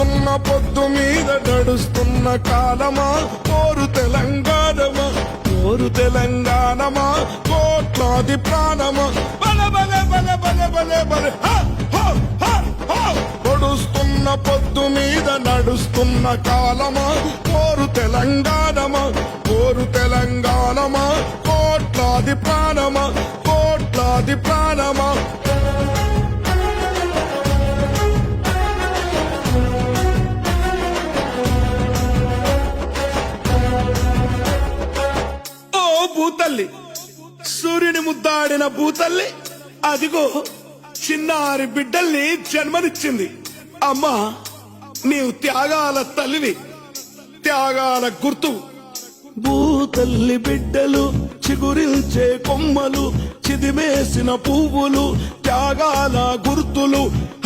పొడుస్తున్న పొద్దు మీద నడుస్తున్న కాలమా కోరు తెలంగాణమా కోరు తెలంగాణమా కోట్లాది ప్రాణమా బల బల బల బల బల బల పొడుస్తున్న పొద్దు మీద నడుస్తున్న కాలమా కోరు తెలంగాణమా కోరు తెలంగాణమా కోట్లాది ప్రాణమా కోట్లాది ప్రాణమా భూతల్లి సూర్యుని ముద్దాడిన భూతల్లి అదిగో చిన్నారి బిడ్డల్ని జన్మనిచ్చింది. అమ్మా నీవు త్యాగాల తల్లివి, త్యాగాల గుర్తు. భూతల్లి బిడ్డలు చిగురిల్చే కొమ్మలు, చిదిమేసిన పువ్వులు, త్యాగాల గుర్తులు.